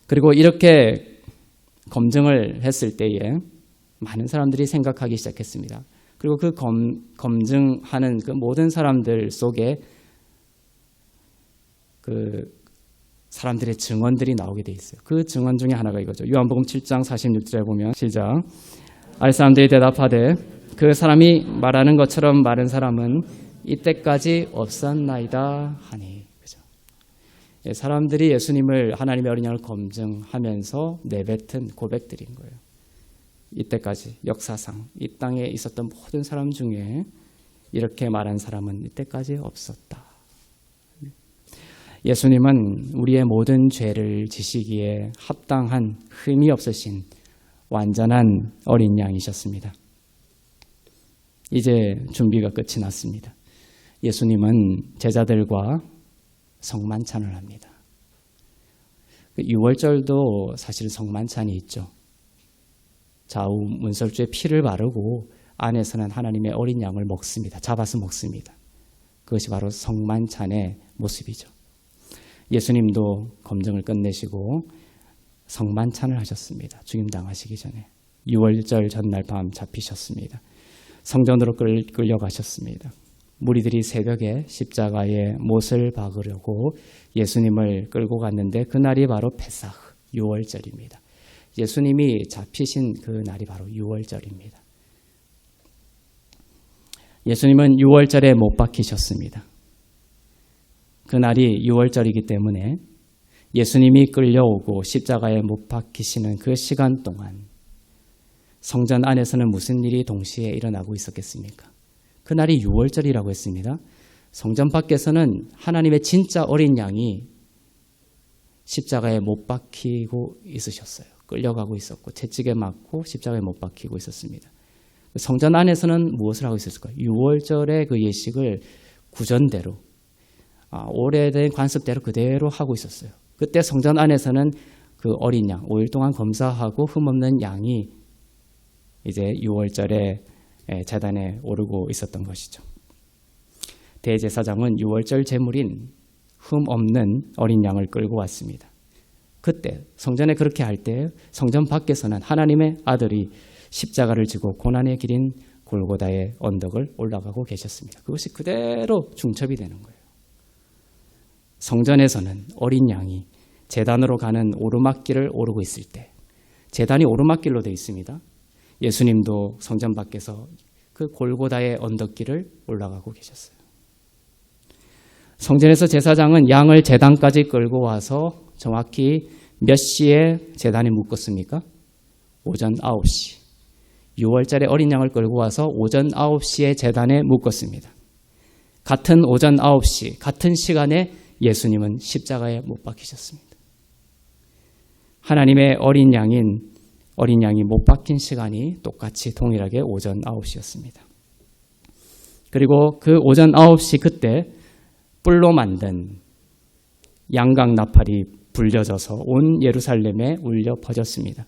그리고 이렇게 검증을 했을 때에 많은 사람들이 생각하기 시작했습니다. 그리고 그 검증하는 그 모든 사람들 속에 그 사람들의 증언들이 나오게 돼 있어요. 그 증언 중에 하나가 이거죠. 요한복음 7장 46절에 보면 시작. 알 사람들이 대답하되 그 사람이 말하는 것처럼 마른 사람은 이때까지 없었나이다 하니. 그죠? 사람들이 예수님을 하나님의 어린 양을 검증하면서 내뱉은 고백들인 거예요. 이때까지 역사상 이 땅에 있었던 모든 사람 중에 이렇게 말한 사람은 이때까지 없었다. 예수님은 우리의 모든 죄를 지시기에 합당한 흠이 없으신 완전한 어린 양이셨습니다. 이제 준비가 끝이 났습니다. 예수님은 제자들과 성만찬을 합니다. 6월절도 사실 성만찬이 있죠. 좌우 문설주에 피를 바르고 안에서는 하나님의 어린 양을 먹습니다. 잡아서 먹습니다. 그것이 바로 성만찬의 모습이죠. 예수님도 검증을 끝내시고 성만찬을 하셨습니다. 죽임당하시기 전에 6월절 전날 밤 잡히셨습니다. 성전으로 끌려가셨습니다. 무리들이 새벽에 십자가에 못을 박으려고 예수님을 끌고 갔는데 그날이 바로 페사흐 6월절입니다. 예수님이 잡히신 그 날이 바로 6월절입니다. 예수님은 6월절에 못 박히셨습니다. 그날이 6월절이기 때문에 예수님이 끌려오고 십자가에 못 박히시는 그 시간 동안 성전 안에서는 무슨 일이 동시에 일어나고 있었겠습니까? 그날이 6월절이라고 했습니다. 성전 밖에서는 하나님의 진짜 어린 양이 십자가에 못 박히고 있으셨어요. 끌려가고 있었고 채찍에 맞고 십자가에 못 박히고 있었습니다. 성전 안에서는 무엇을 하고 있었을까요? 6월절의 그 예식을 구전대로 오래된 관습대로 그대로 하고 있었어요. 그때 성전 안에서는 그 어린 양 5일 동안 검사하고 흠없는 양이 이제 6월절에 제단에 오르고 있었던 것이죠. 대제사장은 6월절 제물인 흠없는 어린 양을 끌고 왔습니다. 그때 성전에 그렇게 할 때 성전 밖에서는 하나님의 아들이 십자가를 지고 고난의 길인 골고다의 언덕을 올라가고 계셨습니다. 그것이 그대로 중첩이 되는 거예요. 성전에서는 어린 양이 제단으로 가는 오르막길을 오르고 있을 때 제단이 오르막길로 되어 있습니다. 예수님도 성전 밖에서 그 골고다의 언덕길을 올라가고 계셨어요. 성전에서 제사장은 양을 제단까지 끌고 와서 정확히 몇 시에 제단에 묶었습니까? 오전 9시. 6월절에 어린 양을 끌고 와서 오전 9시에 제단에 묶었습니다. 같은 오전 9시, 같은 시간에 예수님은 십자가에 못 박히셨습니다. 하나님의 어린 양이 못 박힌 시간이 똑같이 동일하게 오전 9시였습니다. 그리고 그 오전 9시 그때 뿔로 만든 양각 나팔이 불려져서 온 예루살렘에 울려 퍼졌습니다.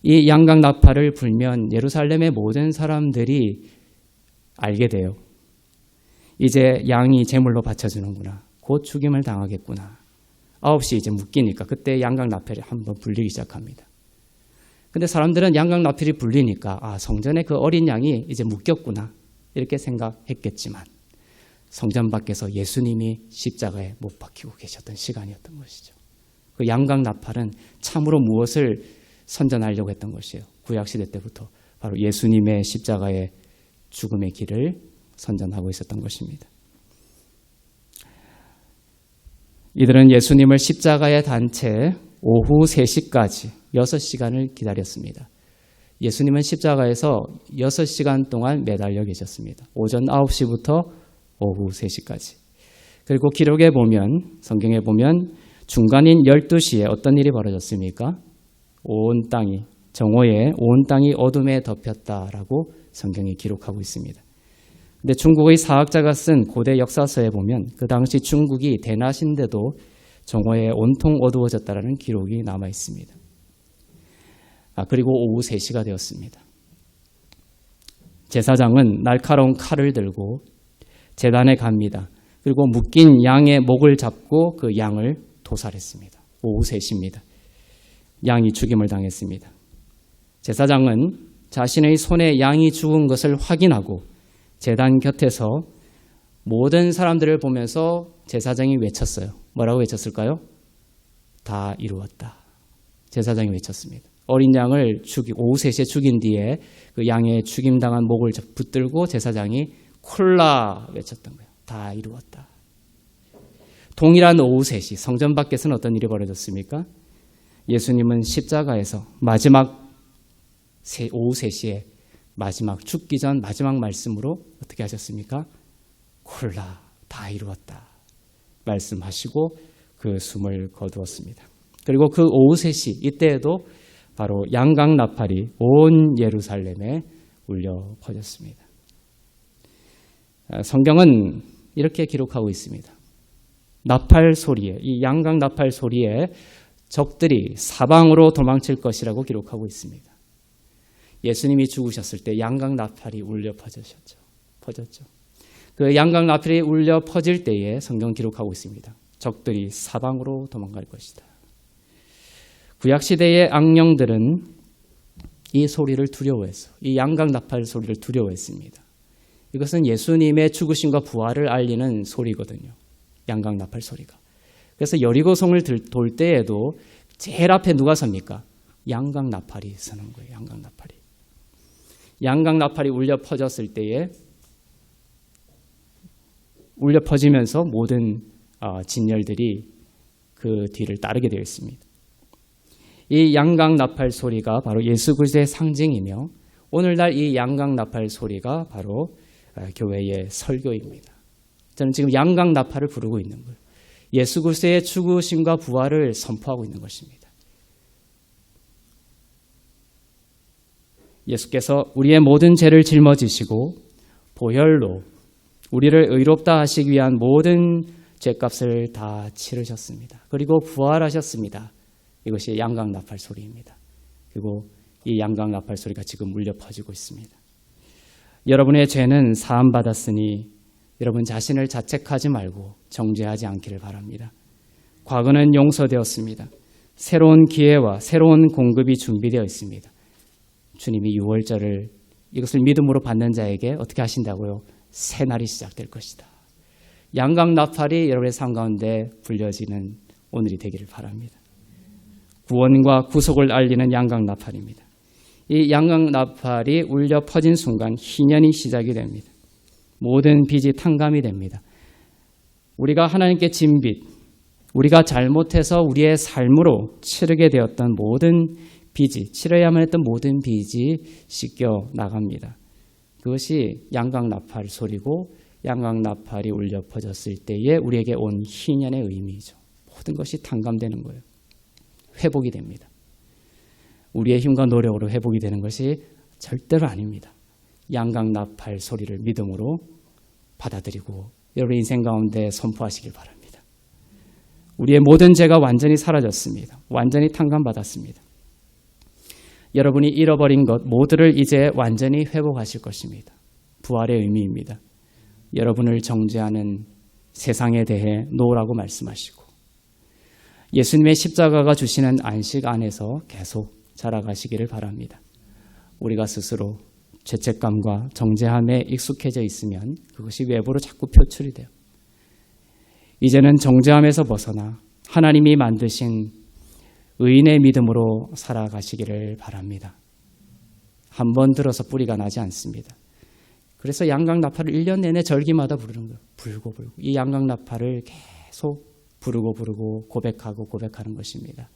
이 양각 나팔을 불면 예루살렘의 모든 사람들이 알게 돼요. 이제 양이 제물로 바쳐주는구나. 곧 죽임을 당하겠구나. 9시 이제 묶이니까 그때 양각 나팔이 한번 불리기 시작합니다. 근데 사람들은 양각 나팔이 불리니까 성전에 그 어린 양이 이제 묶였구나 이렇게 생각했겠지만 성전 밖에서 예수님이 십자가에 못 박히고 계셨던 시간이었던 것이죠. 그 양각 나팔은 참으로 무엇을 선전하려고 했던 것이에요. 구약시대 때부터 바로 예수님의 십자가의 죽음의 길을 선전하고 있었던 것입니다. 이들은 예수님을 십자가에 단 채 오후 3시까지 6시간을 기다렸습니다. 예수님은 십자가에서 6시간 동안 매달려 계셨습니다. 오전 9시부터 오후 3시까지. 그리고 기록에 보면, 성경에 보면 중간인 12시에 어떤 일이 벌어졌습니까? 온 땅이, 정오에 온 땅이 어둠에 덮였다라고 성경이 기록하고 있습니다. 근데 중국의 사학자가 쓴 고대 역사서에 보면 그 당시 중국이 대낮인데도 정오에 온통 어두워졌다라는 기록이 남아 있습니다. 그리고 오후 3시가 되었습니다. 제사장은 날카로운 칼을 들고 제단에 갑니다. 그리고 묶인 양의 목을 잡고 그 양을 도살했습니다. 오후 3시입니다. 양이 죽임을 당했습니다. 제사장은 자신의 손에 양이 죽은 것을 확인하고 제단 곁에서 모든 사람들을 보면서 제사장이 외쳤어요. 뭐라고 외쳤을까요? 다 이루었다. 제사장이 외쳤습니다. 어린 양을 오후 3시에 죽인 뒤에 그 양의 죽임당한 목을 붙들고 제사장이 콜라 외쳤던 거예요. 다 이루었다. 동일한 오후 3시 성전 밖에서는 어떤 일이 벌어졌습니까? 예수님은 십자가에서 마지막 오후 3시에 마지막 죽기 전 마지막 말씀으로 어떻게 하셨습니까? 콜라 다 이루었다 말씀하시고 그 숨을 거두었습니다. 그리고 그 오후 3시 이때에도 바로 양각 나팔이 온 예루살렘에 울려 퍼졌습니다. 성경은 이렇게 기록하고 있습니다. 나팔 소리에, 이 양각 나팔 소리에 적들이 사방으로 도망칠 것이라고 기록하고 있습니다. 예수님이 죽으셨을 때 양각 나팔이 울려 퍼졌죠. 그 양각 나팔이 울려 퍼질 때에 성경 기록하고 있습니다. 적들이 사방으로 도망갈 것이다. 구약시대의 악령들은 이 소리를 두려워했어. 이 양각 나팔 소리를 두려워했습니다. 이것은 예수님의 죽으심과 부활을 알리는 소리거든요. 양각 나팔 소리가. 그래서 여리고성을 돌 때에도 제일 앞에 누가 섭니까? 양각 나팔이 서는 거예요. 양각 나팔이. 양각 나팔이 울려 퍼졌을 때에 울려 퍼지면서 모든 진열들이 그 뒤를 따르게 되어 있습니다. 이 양각 나팔 소리가 바로 예수 그리스도의 상징이며 오늘날 이 양각 나팔 소리가 바로 교회의 설교입니다. 저는 지금 양각 나팔을 부르고 있는 거예요. 예수 그리스도의 죽으심과 부활을 선포하고 있는 것입니다. 예수께서 우리의 모든 죄를 짊어지시고 보혈로 우리를 의롭다 하시기 위한 모든 죄값을 다 치르셨습니다. 그리고 부활하셨습니다. 이것이 양각 나팔 소리입니다. 그리고 이 양각 나팔 소리가 지금 울려 퍼지고 있습니다. 여러분의 죄는 사함받았으니 여러분 자신을 자책하지 말고 정죄하지 않기를 바랍니다. 과거는 용서되었습니다. 새로운 기회와 새로운 공급이 준비되어 있습니다. 주님이 유월절을 이것을 믿음으로 받는 자에게 어떻게 하신다고요? 새 날이 시작될 것이다. 양각 나팔이 여러분의 삶 가운데 불려지는 오늘이 되기를 바랍니다. 구원과 구속을 알리는 양각 나팔입니다. 이 양각 나팔이 울려 퍼진 순간 희년이 시작이 됩니다. 모든 빚이 탕감이 됩니다. 우리가 하나님께 진 빚, 우리가 잘못해서 우리의 삶으로 치르게 되었던 모든 빚이, 치러야만 했던 모든 빚이 씻겨 나갑니다. 그것이 양각 나팔 소리고 양각 나팔이 울려 퍼졌을 때에 우리에게 온 희년의 의미이죠. 모든 것이 탕감되는 거예요. 회복이 됩니다. 우리의 힘과 노력으로 회복이 되는 것이 절대로 아닙니다. 양각 나팔 소리를 믿음으로 받아들이고 여러분의 인생 가운데 선포하시길 바랍니다. 우리의 모든 죄가 완전히 사라졌습니다. 완전히 탕감받았습니다. 여러분이 잃어버린 것 모두를 이제 완전히 회복하실 것입니다. 부활의 의미입니다. 여러분을 정죄하는 세상에 대해 노라고 말씀하시고 예수님의 십자가가 주시는 안식 안에서 계속 자라가시기를 바랍니다. 우리가 스스로 죄책감과 정죄함에 익숙해져 있으면 그것이 외부로 자꾸 표출이 돼요. 이제는 정죄함에서 벗어나 하나님이 만드신 의인의 믿음으로 살아가시기를 바랍니다. 한 번 들어서 뿌리가 나지 않습니다. 그래서 양각 나팔을 1년 내내 절기마다 부르는 거예요. 불고. 이 양각 나팔을 계속 부르고 고백하는 것입니다.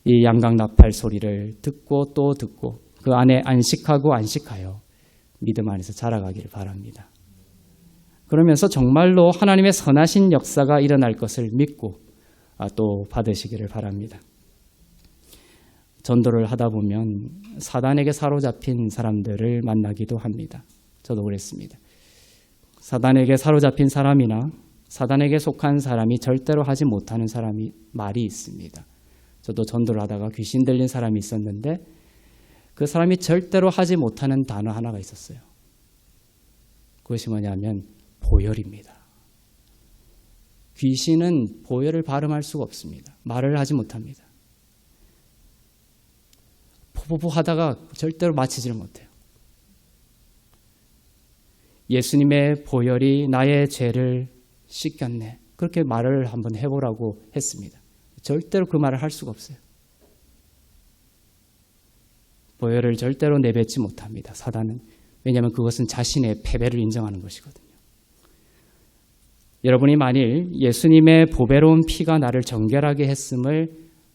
이 양각 나팔 소리를 듣고 또 듣고 그 안에 안식하여 믿음 안에서 자라가기를 바랍니다. 그러면서 정말로 하나님의 선하신 역사가 일어날 것을 믿고 또 받으시기를 바랍니다. 전도를 하다 보면 사단에게 사로잡힌 사람들을 만나기도 합니다. 저도 그랬습니다. 사단에게 사로잡힌 사람이나 사단에게 속한 사람이 절대로 하지 못하는 말이 있습니다. 저도 전도를 하다가 귀신 들린 사람이 있었는데 그 사람이 절대로 하지 못하는 단어 하나가 있었어요. 그것이 뭐냐면 보혈입니다. 귀신은 보혈을 발음할 수가 없습니다. 말을 하지 못합니다. 포포포 하다가 절대로 마치지를 못해요. 예수님의 보혈이 나의 죄를 씻겼네. 그렇게 말을 한번 해보라고 했습니다. 절대로 그 말을 할 수가 없어요. 보혈을 절대로 내뱉지 못합니다. 사단은. 왜냐하면 그것은 자신의 패배를 인정하는 것이거든요. 여러분이 만일 예수님의 보배로운 피가 나를 정결하게 했음을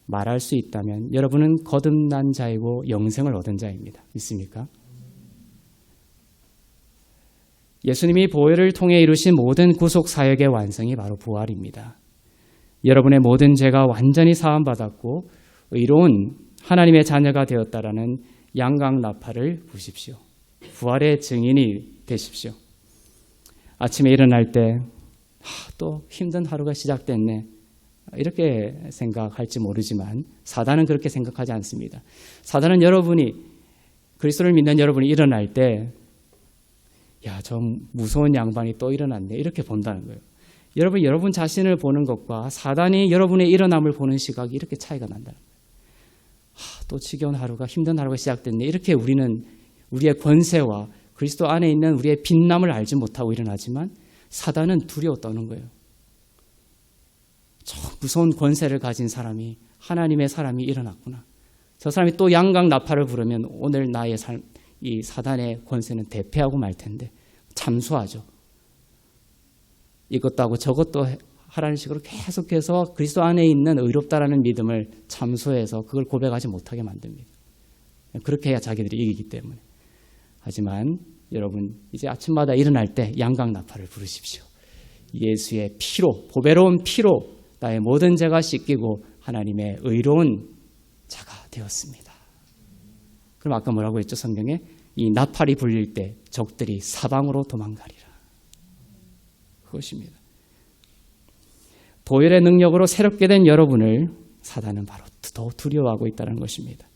말할 수 있다면 여러분은 거듭난 자이고 영생을 얻은 자입니다. 믿습니까? 예수님이 보혈을 통해 이루신 모든 구속 사역의 완성이 바로 부활입니다. 여러분의 모든 죄가 완전히 사함받았고 의로운 하나님의 자녀가 되었다라는 양강나팔을 부십시오. 부활의 증인이 되십시오. 아침에 일어날 때 또 힘든 하루가 시작됐네. 이렇게 생각할지 모르지만 사단은 그렇게 생각하지 않습니다. 사단은 여러분이 그리스도를 믿는 여러분이 일어날 때 야, 저 무서운 양반이 또 일어났네. 이렇게 본다는 거예요. 여러분 자신을 보는 것과 사단이 여러분의 일어남을 보는 시각이 이렇게 차이가 난다는 거예요. 또 지겨운 하루가 힘든 하루가 시작됐네. 이렇게 우리는 우리의 권세와 그리스도 안에 있는 우리의 빛남을 알지 못하고 일어나지만 사단은 두려워 떠는 거예요. 저 무서운 권세를 가진 사람이 하나님의 사람이 일어났구나. 저 사람이 또 양강 나팔을 부르면 오늘 나의 삶, 이 사단의 권세는 대패하고 말 텐데 참수하죠. 이것도 하고 저것도 하라는 식으로 계속해서 그리스도 안에 있는 의롭다라는 믿음을 참수해서 그걸 고백하지 못하게 만듭니다. 그렇게 해야 자기들이 이기기 때문에. 하지만 여러분 이제 아침마다 일어날 때 양강 나팔을 부르십시오. 예수의 피로, 보배로운 피로 나의 모든 죄가 씻기고 하나님의 의로운 자가 되었습니다. 그럼 아까 뭐라고 했죠? 성경에 이 나팔이 불릴 때 적들이 사방으로 도망가리라. 그것입니다. 보혈의 능력으로 새롭게 된 여러분을 사단은 바로 더 두려워하고 있다는 것입니다.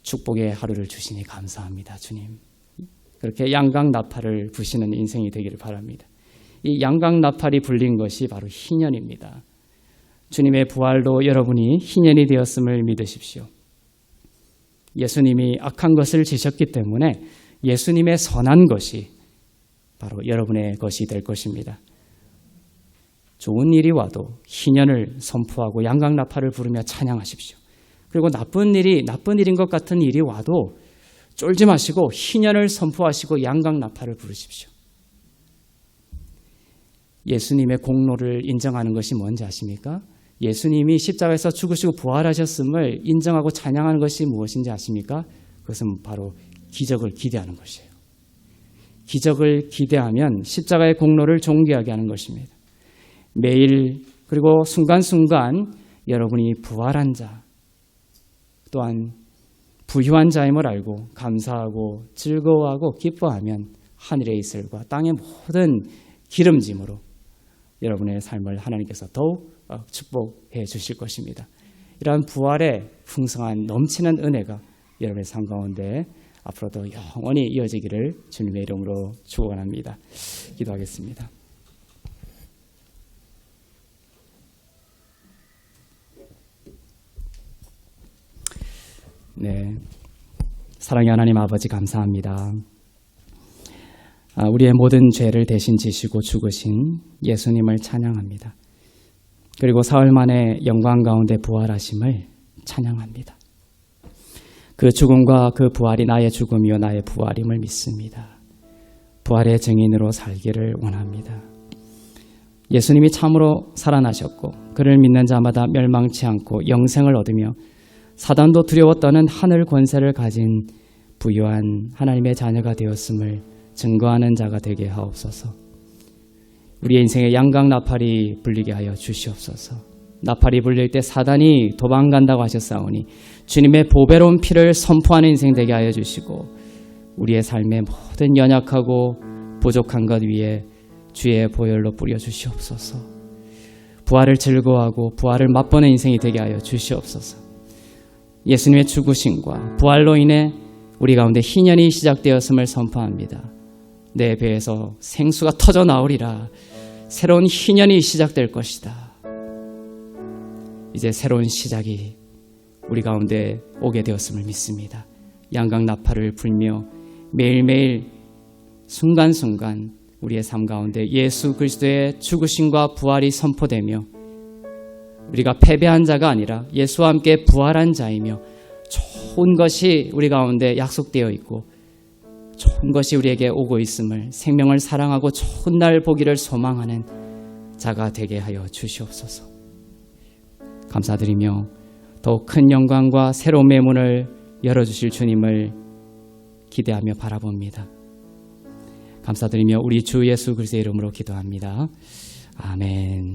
축복의 하루를 주시니 감사합니다, 주님. 그렇게 양강 나팔을 부시는 인생이 되기를 바랍니다. 이 양강 나팔이 불린 것이 바로 희년입니다. 주님의 부활로 여러분이 희년이 되었음을 믿으십시오. 예수님이 악한 것을 지셨기 때문에 예수님의 선한 것이 바로 여러분의 것이 될 것입니다. 좋은 일이 와도 희년을 선포하고 양강 나팔을 부르며 찬양하십시오. 그리고 나쁜 일인 것 같은 일이 와도 쫄지 마시고 희년을 선포하시고 양강 나팔을 부르십시오. 예수님의 공로를 인정하는 것이 뭔지 아십니까? 예수님이 십자가에서 죽으시고 부활하셨음을 인정하고 찬양하는 것이 무엇인지 아십니까? 그것은 바로 기적을 기대하는 것이에요. 기적을 기대하면 십자가의 공로를 존귀하게 하는 것입니다. 매일 그리고 순간순간 여러분이 부활한 자 또한 부유한 자임을 알고 감사하고 즐거워하고 기뻐하면 하늘의 이슬과 땅의 모든 기름짐으로 여러분의 삶을 하나님께서 더욱 축복해 주실 것입니다. 이러한 부활의 풍성한 넘치는 은혜가 여러분의 삶 가운데 앞으로도 영원히 이어지기를 주님의 이름으로 축원합니다. 기도하겠습니다. 네, 사랑의 하나님 아버지 감사합니다. 우리의 모든 죄를 대신 지시고 죽으신 예수님을 찬양합니다. 그리고 사흘 만에 영광 가운데 부활하심을 찬양합니다. 그 죽음과 그 부활이 나의 죽음이요 나의 부활임을 믿습니다. 부활의 증인으로 살기를 원합니다. 예수님이 참으로 살아나셨고 그를 믿는 자마다 멸망치 않고 영생을 얻으며 사단도 두려워 떠는 하늘 권세를 가진 부유한 하나님의 자녀가 되었음을 증거하는 자가 되게 하옵소서. 우리의 인생에 양강 나팔이 불리게 하여 주시옵소서. 나팔이 불릴 때 사단이 도망간다고 하셨사오니 주님의 보배로운 피를 선포하는 인생 되게 하여 주시고 우리의 삶의 모든 연약하고 부족한 것 위에 주의 보혈로 뿌려 주시옵소서. 부활을 즐거워하고 부활을 맛보는 인생이 되게 하여 주시옵소서. 예수님의 죽으심과 부활로 인해 우리 가운데 희년이 시작되었음을 선포합니다. 내 배에서 생수가 터져 나오리라. 새로운 희년이 시작될 것이다. 이제 새로운 시작이 우리 가운데 오게 되었음을 믿습니다. 양강 나팔을 불며 매일매일 순간순간 우리의 삶 가운데 예수 그리스도의 죽으심과 부활이 선포되며 우리가 패배한 자가 아니라 예수와 함께 부활한 자이며 좋은 것이 우리 가운데 약속되어 있고 좋은 것이 우리에게 오고 있음을, 생명을 사랑하고 좋은 날 보기를 소망하는 자가 되게 하여 주시옵소서. 감사드리며 더욱 큰 영광과 새로움의 문을 열어주실 주님을 기대하며 바라봅니다. 감사드리며 우리 주 예수 그리스도의 이름으로 기도합니다. 아멘.